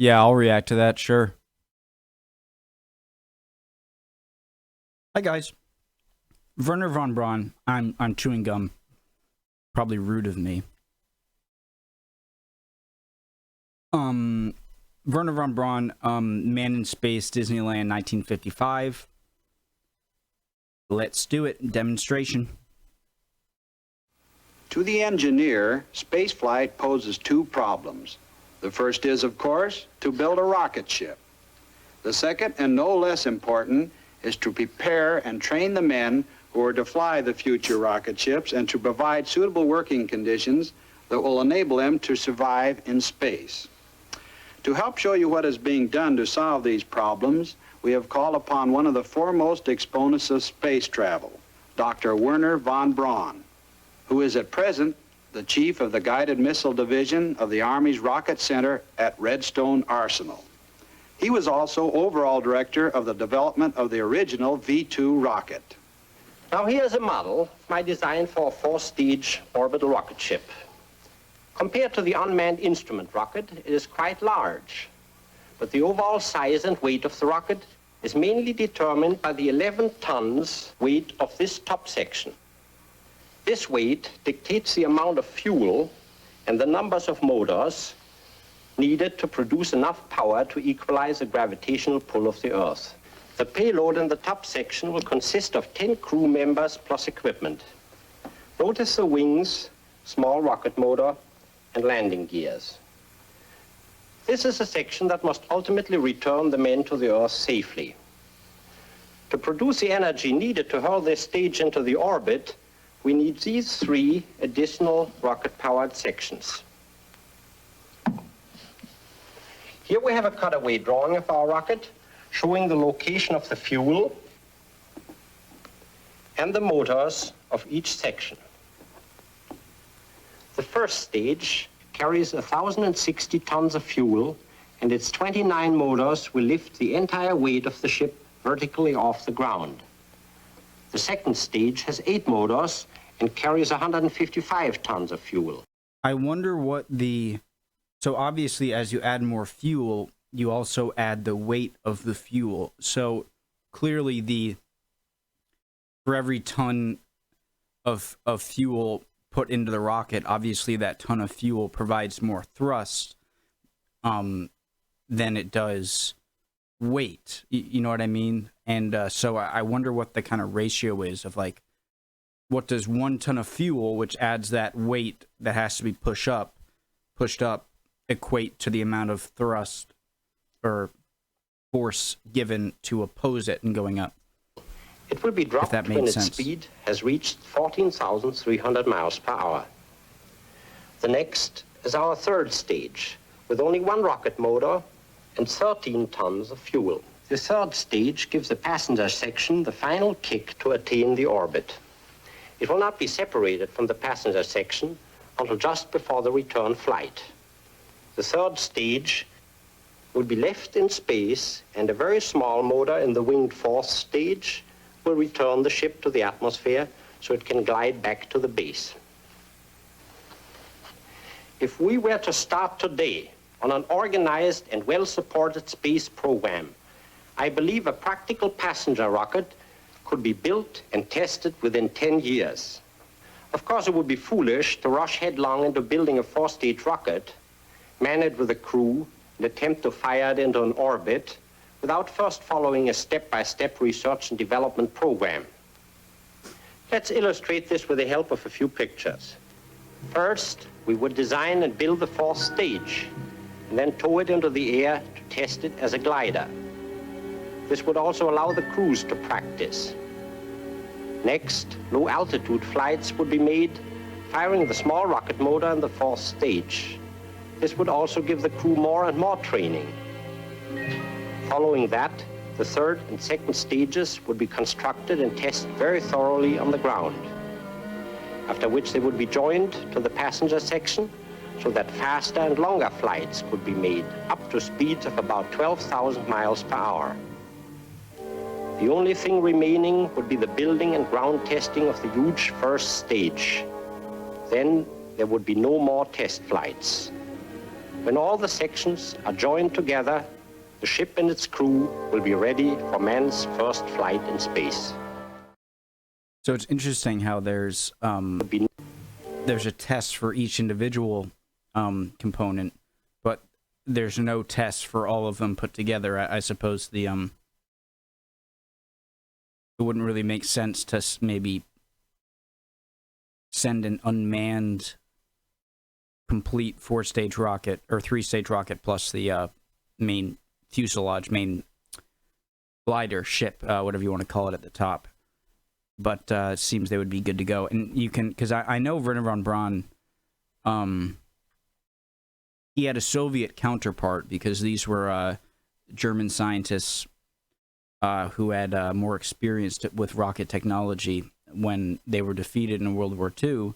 Yeah, I'll react to that, sure. Hi guys. Wernher von Braun. I'm chewing gum. Probably rude of me. Wernher von Braun, Man in Space, Disneyland, 1955. Let's do it. Demonstration. To the engineer, spaceflight poses two problems. The first is, of course, to build a rocket ship. The second, and no less important, is to prepare and train the men who are to fly the future rocket ships and to provide suitable working conditions that will enable them to survive in space. To help show you what is being done to solve these problems, we have called upon one of the foremost exponents of space travel, Dr. Wernher von Braun, who is at present the chief of the Guided Missile Division of the Army's Rocket Center at Redstone Arsenal. He was also overall director of the development of the original V-2 rocket. Now here's a model of my design for a four-stage orbital rocket ship. Compared to the unmanned instrument rocket, it is quite large, but the overall size and weight of the rocket is mainly determined by the 11 tons weight of this top section. This weight dictates the amount of fuel and the numbers of motors needed to produce enough power to equalize the gravitational pull of the Earth. The payload in the top section will consist of 10 crew members plus equipment. Notice the wings, small rocket motor, and landing gears. This is a section that must ultimately return the men to the Earth safely. To produce the energy needed to hurl this stage into the orbit, we need these three additional rocket-powered sections. Here we have a cutaway drawing of our rocket, showing the location of the fuel and the motors of each section. The first stage carries 1,060 tons of fuel, and its 29 motors will lift the entire weight of the ship vertically off the ground. The second stage has 8 motors and carries 155 tons of fuel. I wonder what so obviously as you add more fuel, you also add the weight of the fuel. So clearly for every ton of fuel put into the rocket, obviously that ton of fuel provides more thrust than it does weight. You know what I mean? And so I wonder what the kind of ratio is of like, what does 1 ton of fuel, which adds that weight that has to be pushed up, equate to the amount of thrust or force given to oppose it and going up? It will be dropped when its speed has reached 14,300 miles per hour. The next is our third stage, with only 1 rocket motor and 13 tons of fuel. The third stage gives the passenger section the final kick to attain the orbit. It will not be separated from the passenger section until just before the return flight. The third stage will be left in space, and a very small motor in the winged fourth stage will return the ship to the atmosphere so it can glide back to the base. If we were to start today on an organized and well-supported space program, I believe a practical passenger rocket could be built and tested within 10 years. Of course, it would be foolish to rush headlong into building a 4-stage rocket, man it with a crew, and attempt to fire it into an orbit without first following a step-by-step research and development program. Let's illustrate this with the help of a few pictures. First, we would design and build the 4th stage, and then tow it into the air to test it as a glider. This would also allow the crews to practice. Next, low-altitude flights would be made, firing the small rocket motor in the 4th stage. This would also give the crew more and more training. Following that, the 3rd and 2nd stages would be constructed and tested very thoroughly on the ground, after which they would be joined to the passenger section so that faster and longer flights could be made up to speeds of about 12,000 miles per hour. The only thing remaining would be the building and ground testing of the huge first stage. Then there would be no more test flights. When all the sections are joined together, the ship and its crew will be ready for man's first flight in space. So it's interesting how there's a test for each individual component, but there's no test for all of them put together. I suppose it wouldn't really make sense to maybe send an unmanned complete 4-stage rocket or 3-stage rocket plus the main fuselage, main glider ship, whatever you want to call it at the top. But it seems they would be good to go. And you can, because I know Wernher von Braun, he had a Soviet counterpart because these were German scientists who had more experience with rocket technology when they were defeated in World War II.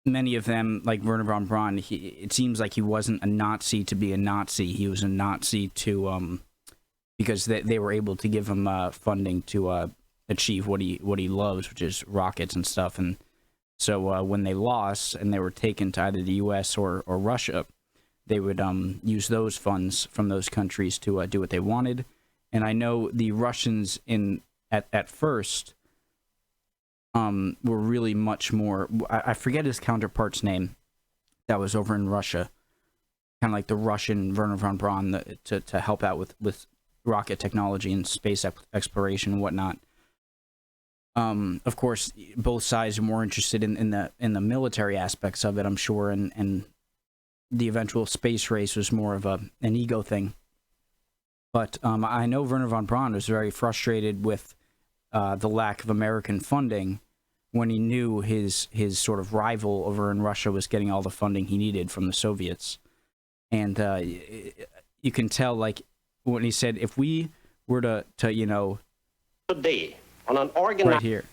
Many of them, like Wernher von Braun, it seems like he wasn't a Nazi to be a Nazi. He was a Nazi to because they were able to give him funding to achieve what he loves, which is rockets and stuff. And so when they lost and they were taken to either the U.S. or Russia, they would use those funds from those countries to do what they wanted. And I know the Russians at first were really much more. I forget his counterpart's name that was over in Russia, kind of like the Russian Wernher von Braun to help out with rocket technology and space exploration and whatnot. Of course, both sides are more interested in the military aspects of it, I'm sure, and the eventual space race was more of an ego thing. But I know Wernher von Braun was very frustrated with the lack of American funding when he knew his sort of rival over in Russia was getting all the funding he needed from the Soviets. And you can tell, like, when he said, if we were to today on an organized right here.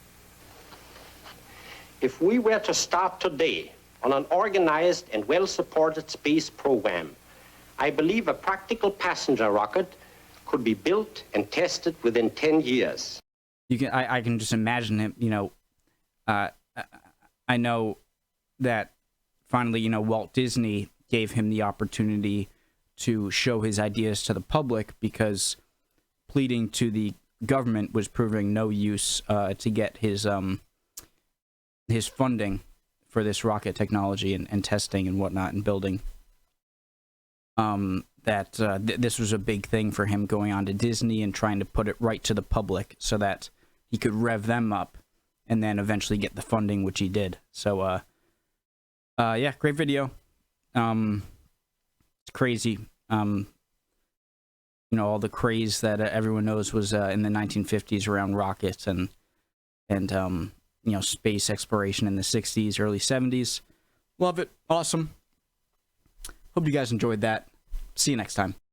If we were to start today on an organized and well-supported space program, I believe a practical passenger rocket could be built and tested within 10 years. I can just imagine him, I know that finally, Walt Disney gave him the opportunity to show his ideas to the public because pleading to the government was proving no use to get his funding for this rocket technology and testing and whatnot and building. This was a big thing for him going on to Disney and trying to put it right to the public so that he could rev them up and then eventually get the funding, which he did. So, yeah, great video. It's crazy. All the craze that everyone knows was in the 1950s around rockets and space exploration in the 60s, early 70s. Love it. Awesome. Hope you guys enjoyed that. See you next time.